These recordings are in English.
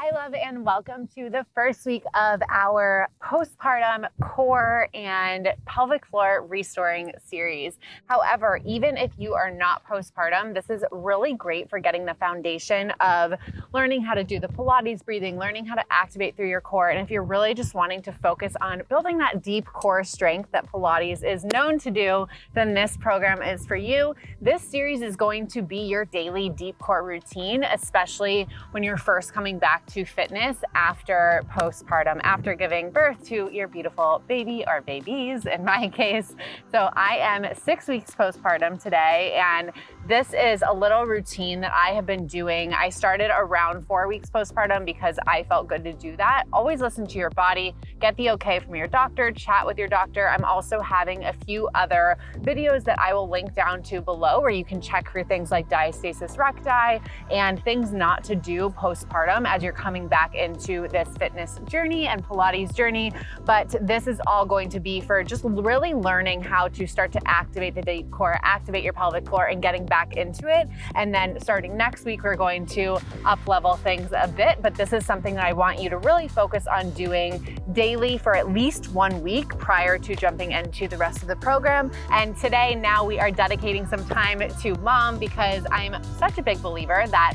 Hi, love, and welcome to the first week of our postpartum core and pelvic floor restoring series. However, even if you are not postpartum, this is really great for getting the foundation of learning how to do the Pilates breathing, learning how to activate through your core. And if you're really just wanting to focus on building that deep core strength that Pilates is known to do, then this program is for you. This series is going to be your daily deep core routine, especially when you're first coming back to fitness after postpartum, after giving birth to your beautiful baby or babies in my case. So I am 6 weeks postpartum today, and this is a little routine that I have been doing. I started around 4 weeks postpartum because I felt good to do that. Always listen to your body, get the okay from your doctor, chat with your doctor. I'm also having a few other videos that I will link down to below where you can check for things like diastasis recti and things not to do postpartum as you're coming back into this fitness journey and Pilates journey. But this is all going to be for just really learning how to start to activate the deep core, activate your pelvic floor, and getting back into it. And then starting next week, we're going to up level things a bit, but this is something that I want you to really focus on doing daily for at least 1 week prior to jumping into the rest of the program. And today, now we are dedicating some time to mom because I'm such a big believer that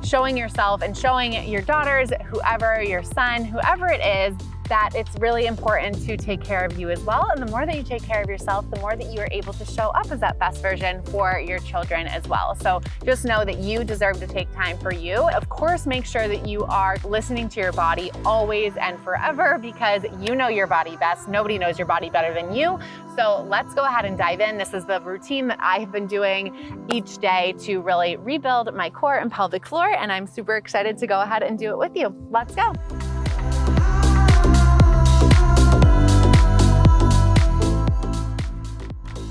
showing yourself and showing your daughters, whoever, your son, whoever it is, that it's really important to take care of you as well. And the more that you take care of yourself, the more that you are able to show up as that best version for your children as well. So just know that you deserve to take time for you. Of course, make sure that you are listening to your body always and forever because you know your body best. Nobody knows your body better than you. So let's go ahead and dive in. This is the routine that I have been doing each day to really rebuild my core and pelvic floor. And I'm super excited to go ahead and do it with you. Let's go.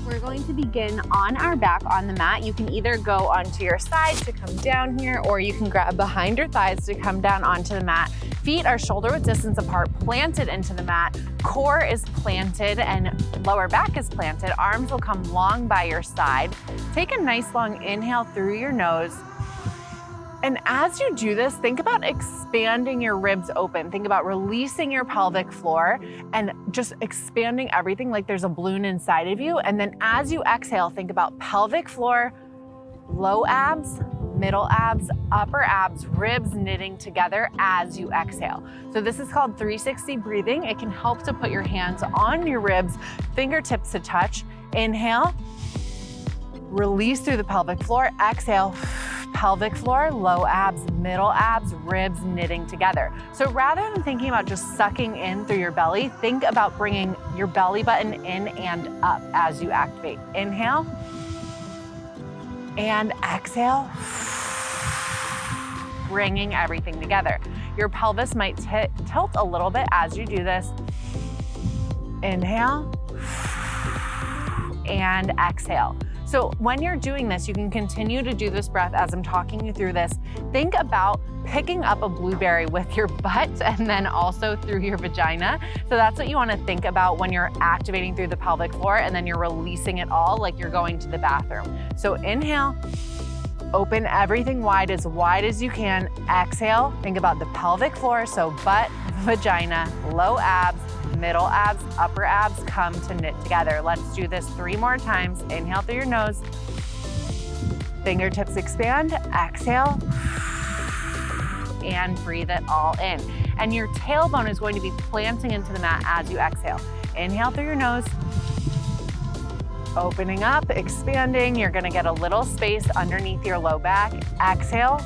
We're going to begin on our back on the mat. You can either go onto your side to come down here, or you can grab behind your thighs to come down onto the mat. Feet are shoulder width distance apart, planted into the mat. Core is planted and lower back is planted. Arms will come long by your side. Take a nice long inhale through your nose. And as you do this, think about expanding your ribs open. Think about releasing your pelvic floor and just expanding everything like there's a balloon inside of you. And then as you exhale, think about pelvic floor, low abs, middle abs, upper abs, ribs knitting together as you exhale. So this is called 360 breathing. It can help to put your hands on your ribs, fingertips to touch. Inhale, release through the pelvic floor. Exhale, pelvic floor, low abs, middle abs, ribs knitting together. So rather than thinking about just sucking in through your belly, think about bringing your belly button in and up as you activate. Inhale and exhale, bringing everything together. Your pelvis might tilt a little bit as you do this. Inhale and exhale. So when you're doing this, you can continue to do this breath as I'm talking you through this. Think about picking up a blueberry with your butt and then also through your vagina. So that's what you want to think about when you're activating through the pelvic floor and then you're releasing it all like you're going to the bathroom. So inhale, open everything wide as you can. Exhale, think about the pelvic floor. So butt, vagina, low abs, middle abs, upper abs come to knit together. Let's do this 3 more times. Inhale through your nose. Fingertips expand. Exhale. And breathe it all in. And your tailbone is going to be planting into the mat as you exhale. Inhale through your nose. Opening up, expanding. You're going to get a little space underneath your low back. Exhale.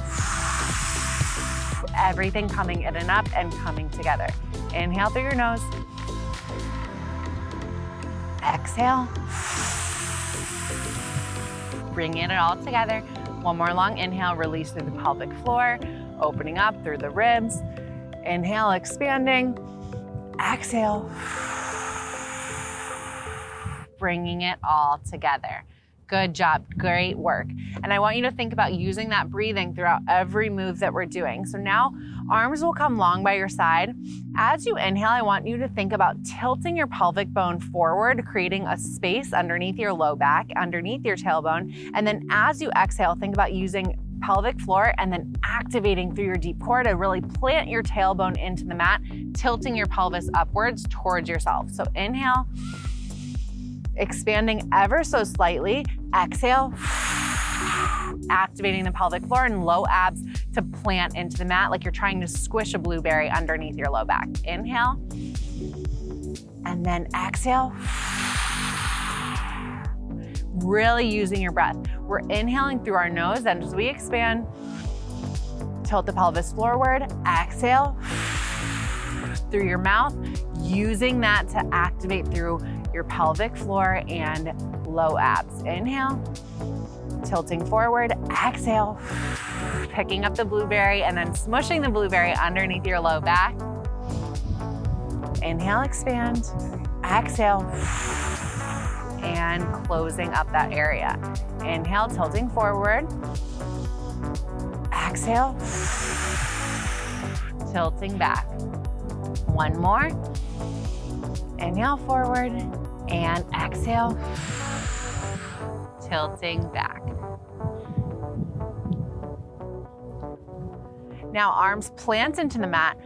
Everything coming in and up and coming together. Inhale through your nose. Exhale. Bringing it all together. One more long inhale, release through the pelvic floor, opening up through the ribs. Inhale, expanding. Exhale. Bringing it all together. Good job, great work. And I want you to think about using that breathing throughout every move that we're doing. So now arms will come long by your side. As you inhale, I want you to think about tilting your pelvic bone forward, creating a space underneath your low back, underneath your tailbone. And then as you exhale, think about using pelvic floor, and then activating through your deep core to really plant your tailbone into the mat, tilting your pelvis upwards towards yourself. So inhale, expanding ever so slightly. Exhale, activating the pelvic floor and low abs to plant into the mat like you're trying to squish a blueberry underneath your low back. Inhale, and then exhale. Really using your breath. We're inhaling through our nose, and as we expand, tilt the pelvis forward. Exhale through your mouth, using that to activate through your pelvic floor and low abs. Inhale, tilting forward. Exhale, picking up the blueberry and then smushing the blueberry underneath your low back. Inhale, expand. Exhale, and closing up that area. Inhale, tilting forward. Exhale, tilting back. One more. Inhale forward and exhale, tilting back. Now arms plant into the mat.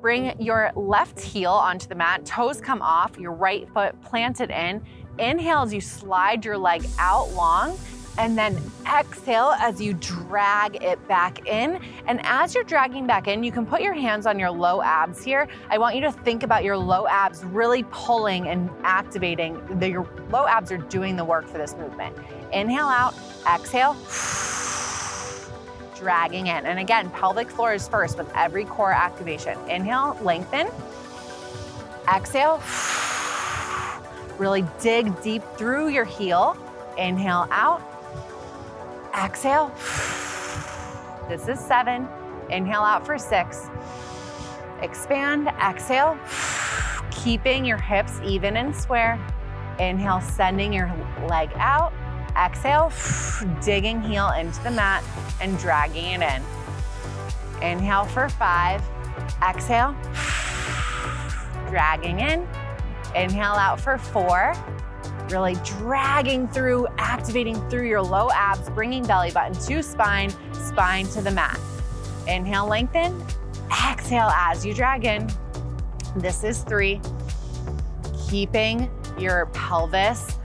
Bring your left heel onto the mat, toes come off, your right foot planted in. Inhale as you slide your leg out long, and then exhale as you drag it back in. And as you're dragging back in, you can put your hands on your low abs here. I want you to think about your low abs really pulling and activating. Your low abs are doing the work for this movement. Inhale out, exhale, dragging in. And again, pelvic floor is first with every core activation. Inhale, lengthen. Exhale, really dig deep through your heel. Inhale out. Exhale. This is 7. Inhale out for 6. Expand, exhale. Keeping your hips even and square. Inhale, sending your leg out. Exhale, digging heel into the mat and dragging it in. Inhale for 5. Exhale, dragging in. Inhale out for 4. Really dragging through, activating through your low abs, bringing belly button to spine, spine to the mat. Inhale, lengthen. Exhale as you drag in. This is 3. Keeping your pelvis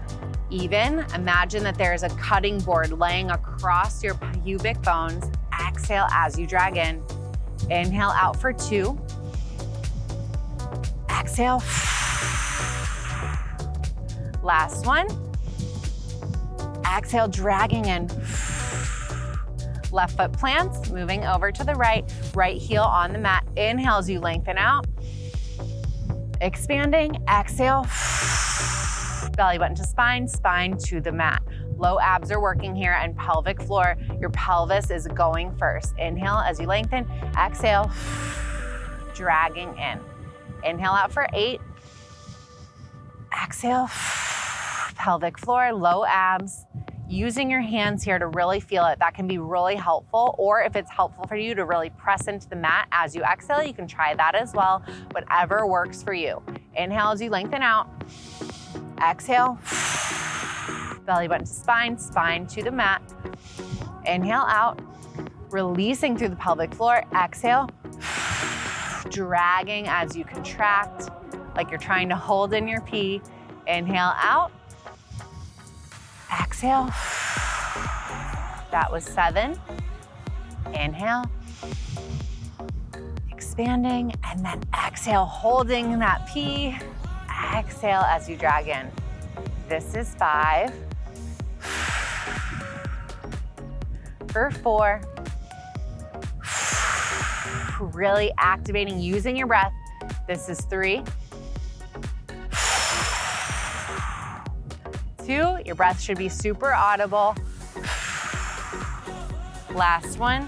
even. Imagine that there is a cutting board laying across your pubic bones. Exhale as you drag in. Inhale out for 2. Exhale. Last one. Exhale, dragging in. Left foot plants, moving over to the right. Right heel on the mat. Inhale as you lengthen out. Expanding, exhale. Belly button to spine, spine to the mat. Low abs are working here and pelvic floor. Your pelvis is going first. Inhale as you lengthen. Exhale, dragging in. Inhale out for 8. Exhale. Pelvic floor, low abs, using your hands here to really feel it. That can be really helpful, or if it's helpful for you to really press into the mat as you exhale, you can try that as well, whatever works for you. Inhale as you lengthen out. Exhale, belly button to spine, spine to the mat. Inhale out, releasing through the pelvic floor. Exhale, dragging as you contract, like you're trying to hold in your pee. Inhale out. Exhale. That was 7. Inhale. Expanding, and then exhale, holding that pee. Exhale as you drag in. This is 5. For 4. Really activating, using your breath. This is 3. 2, your breath should be super audible. Last one.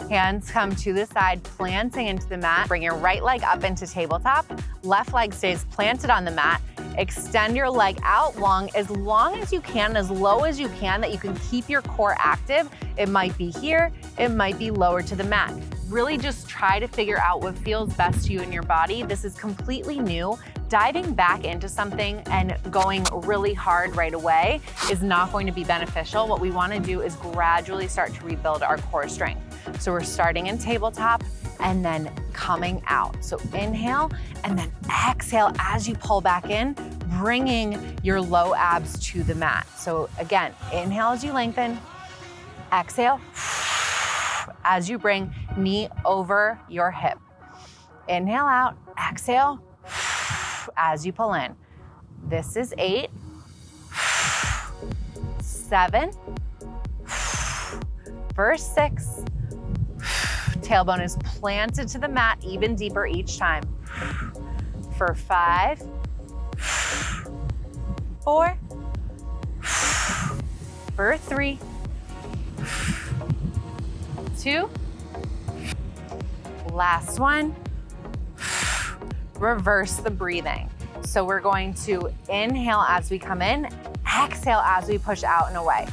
Hands come to the side, planting into the mat. Bring your right leg up into tabletop. Left leg stays planted on the mat. Extend your leg out long as you can, as low as you can, that you can keep your core active. It might be here, it might be lower to the mat. Really just try to figure out what feels best to you in your body. This is completely new. diving back into something and going really hard right away is not going to be beneficial. What we want to do is gradually start to rebuild our core strength. So we're starting in tabletop and then coming out. So inhale and then exhale as you pull back in, bringing your low abs to the mat. So again, inhale as you lengthen, exhale as you bring knee over your hip. Inhale out, exhale as you pull in. This is 8, 7, first 6. Tailbone is planted to the mat even deeper each time. For 5, 4, for 3, 2, last one. Reverse the breathing. So we're going to inhale as we come in, exhale as we push out and away.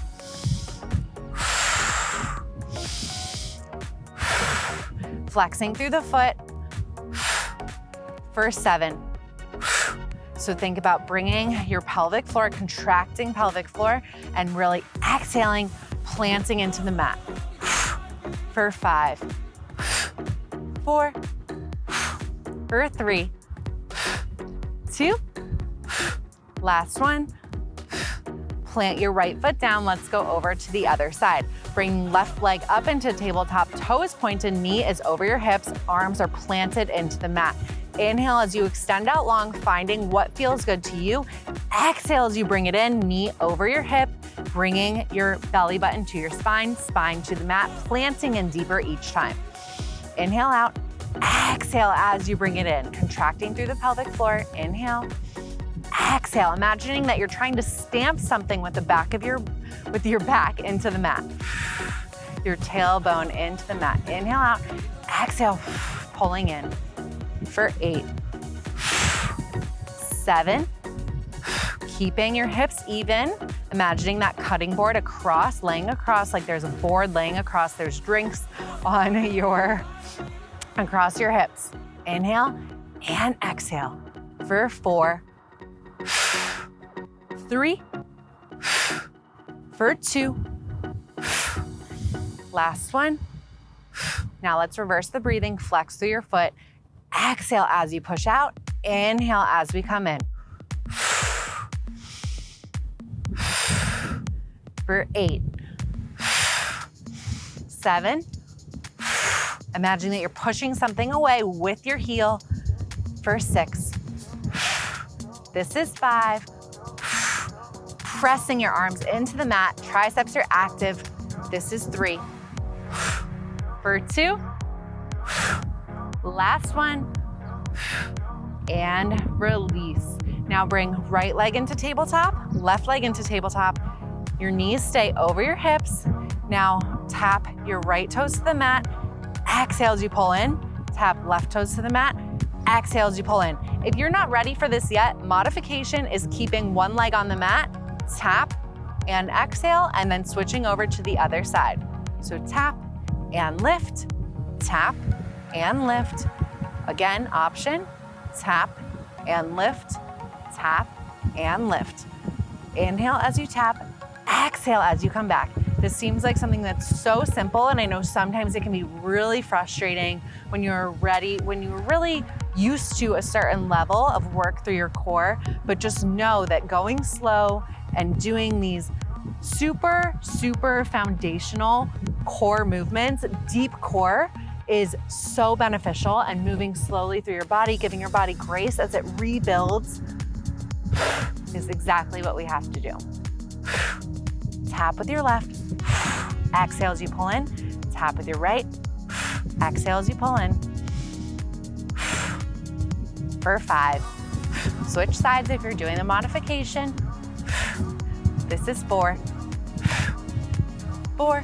Flexing through the foot for 7. So think about bringing your pelvic floor, contracting pelvic floor, and really exhaling, planting into the mat. For 5, 4, for 3, 2, last one. Plant your right foot down. Let's go over to the other side. Bring left leg up into tabletop, toes pointed, knee is over your hips, arms are planted into the mat. Inhale as you extend out long, finding what feels good to you. Exhale as you bring it in, knee over your hip, bringing your belly button to your spine, spine to the mat, planting in deeper each time. Inhale out, exhale as you bring it in, contracting through the pelvic floor. Inhale, exhale, imagining that you're trying to stamp something with the back of your back into the mat. Your tailbone into the mat. Inhale out, exhale, pulling in. For 8, 7, keeping your hips even, imagining that cutting board across, laying across like there's a board laying across, there's drinks on across your hips. Inhale and exhale for 4, 3, for 2, last one. Now let's reverse the breathing, flex through your foot. Exhale as you push out, inhale as we come in. For 8, 7, imagine that you're pushing something away with your heel. For 6, this is 5, pressing your arms into the mat, triceps are active. This is 3, for 2, last one, and release. Now bring right leg into tabletop, left leg into tabletop. Your knees stay over your hips. Now tap your right toes to the mat. Exhale as you pull in. Tap left toes to the mat. Exhale as you pull in. If you're not ready for this yet, modification is keeping one leg on the mat, tap and exhale, and then switching over to the other side. So tap and lift, tap and lift. Again, option, tap and lift, tap and lift. Inhale as you tap, exhale as you come back. This seems like something that's so simple, and I know sometimes it can be really frustrating when you're really used to a certain level of work through your core, but just know that going slow and doing these super, super foundational core movements, deep core, is so beneficial, and moving slowly through your body, giving your body grace as it rebuilds, is exactly what we have to do. Tap with your left, exhale as you pull in, tap with your right, exhale as you pull in. For 5, switch sides if you're doing the modification. This is 4, 4,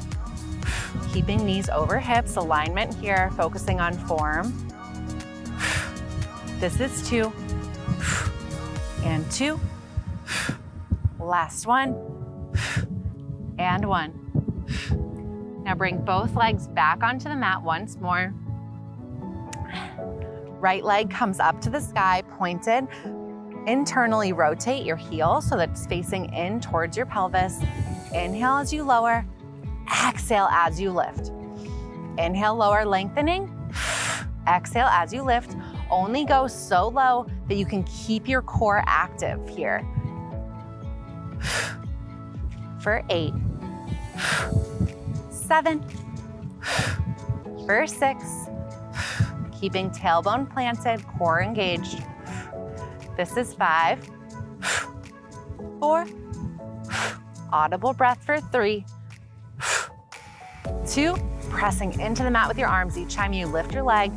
keeping knees over hips, alignment here, focusing on form. This is 2, and 2, last one, and 1. Now bring both legs back onto the mat once more. Right leg comes up to the sky, pointed. Internally rotate your heel so that it's facing in towards your pelvis. Inhale as you lower, exhale as you lift. Inhale, lower, lengthening. Exhale as you lift. Only go so low that you can keep your core active here. For 8, 7, for 6, keeping tailbone planted, core engaged. This is 5, 4, audible breath for 3, 2, pressing into the mat with your arms each time you lift your leg,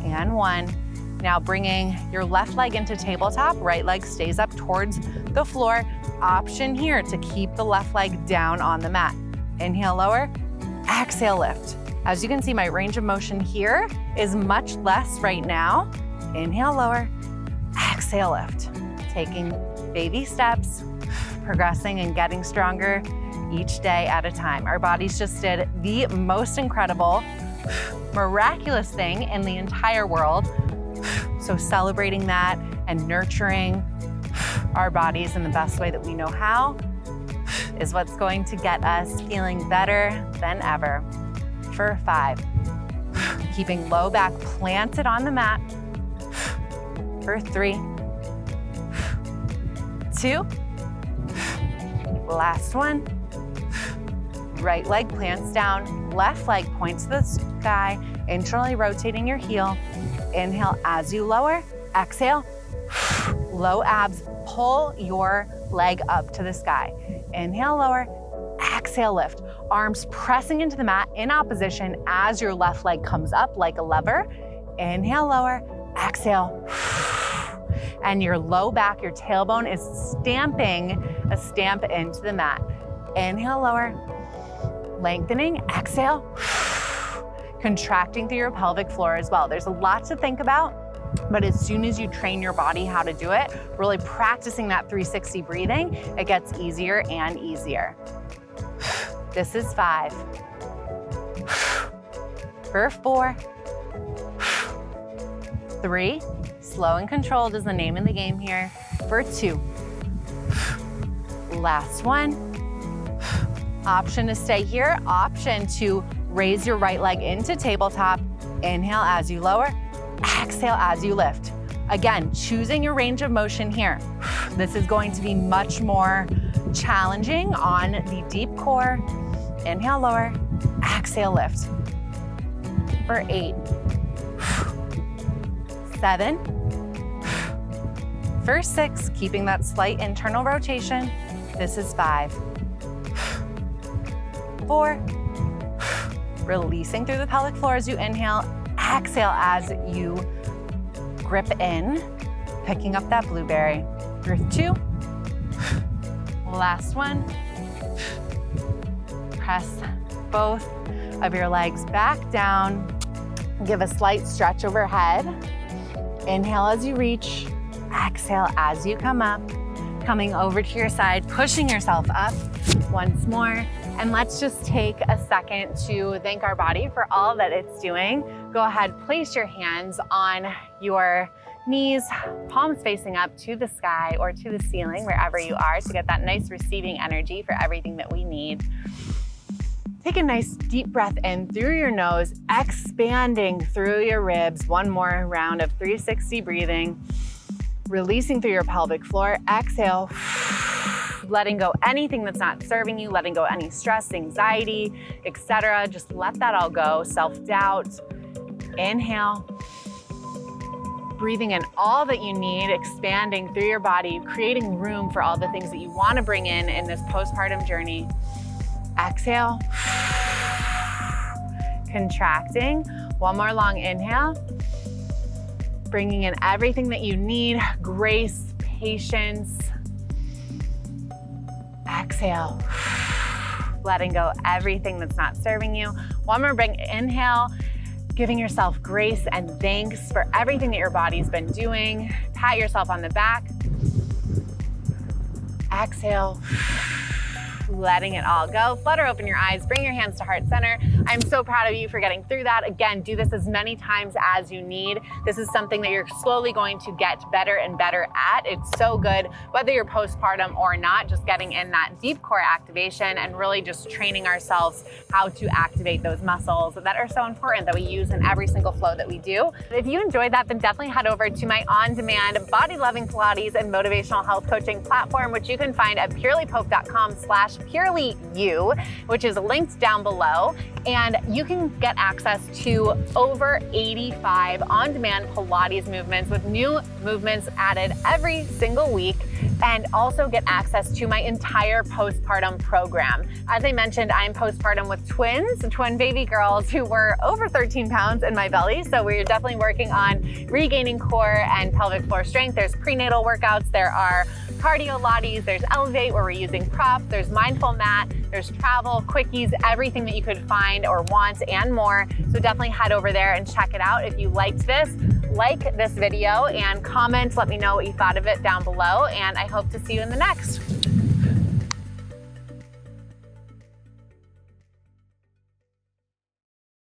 and 1. Now bringing your left leg into tabletop, right leg stays up towards the floor. Option here to keep the left leg down on the mat. Inhale, lower, exhale, lift. As you can see, my range of motion here is much less right now. Inhale, lower, exhale, lift. Taking baby steps, progressing and getting stronger each day at a time. Our bodies just did the most incredible, miraculous thing in the entire world. So celebrating that and nurturing our bodies in the best way that we know how is what's going to get us feeling better than ever. For 5, keeping low back planted on the mat. For 3, 2, last one. Right leg plants down, left leg points to the sky, internally rotating your heel. Inhale as you lower, exhale, low abs, pull your leg up to the sky. Inhale, lower, exhale, lift. Arms pressing into the mat in opposition as your left leg comes up like a lever. Inhale, lower, exhale. And your low back, your tailbone is stamping a stamp into the mat. Inhale, lower, lengthening, exhale, contracting through your pelvic floor as well. There's a lot to think about, but as soon as you train your body how to do it, really practicing that 360 breathing, it gets easier and easier. This is 5. For 4, 3, slow and controlled is the name of the game here. For 2, last one. Option to stay here, option to raise your right leg into tabletop. Inhale as you lower, exhale as you lift. Again, choosing your range of motion here. This is going to be much more challenging on the deep core. Inhale, lower, exhale, lift. For 8, 7, for 6, keeping that slight internal rotation. This is 5, 4, releasing through the pelvic floor as you inhale, exhale as you grip in, picking up that blueberry. For 2, last one. Press both of your legs back down. Give a slight stretch overhead. Inhale as you reach, exhale as you come up, coming over to your side, pushing yourself up once more. And let's just take a second to thank our body for all that it's doing. Go ahead, place your hands on your knees, palms facing up to the sky or to the ceiling, wherever you are, to get that nice receiving energy for everything that we need. Take a nice deep breath in through your nose, expanding through your ribs. One more round of 360 breathing. Releasing through your pelvic floor. Exhale. Letting go anything that's not serving you, letting go any stress, anxiety, etc. Just let that all go. Self-doubt. Inhale. Breathing in all that you need, expanding through your body, creating room for all the things that you want to bring in this postpartum journey. Exhale. Contracting. One more long inhale. Bringing in everything that you need, grace, patience. Exhale. Letting go everything that's not serving you. One more big inhale, giving yourself grace and thanks for everything that your body's been doing. Pat yourself on the back. Exhale. letting it all go. Flutter open your eyes, bring your hands to heart center. I'm so proud of you for getting through that. Again, do this as many times as you need. This is something that you're slowly going to get better and better at. It's so good, whether you're postpartum or not, just getting in that deep core activation and really just training ourselves how to activate those muscles that are so important that we use in every single flow that we do. If you enjoyed that, then definitely head over to my on-demand body loving Pilates and motivational health coaching platform, which you can find at PurelyPope.com/PurelyU, which is linked down below. And you can get access to over 85 on-demand Pilates movements with new movements added every single week, and also get access to my entire postpartum program. As I mentioned, I'm postpartum with twin baby girls who were over 13 pounds in my belly. So we're definitely working on regaining core and pelvic floor strength. There's prenatal workouts, there are cardio Pilates, there's Elevate where we're using props, there's mindful mat, there's travel, quickies, everything that you could find or want and more. So definitely head over there and check it out. If you liked this, like this video and comment, let me know what you thought of it down below. And I hope to see you in the next.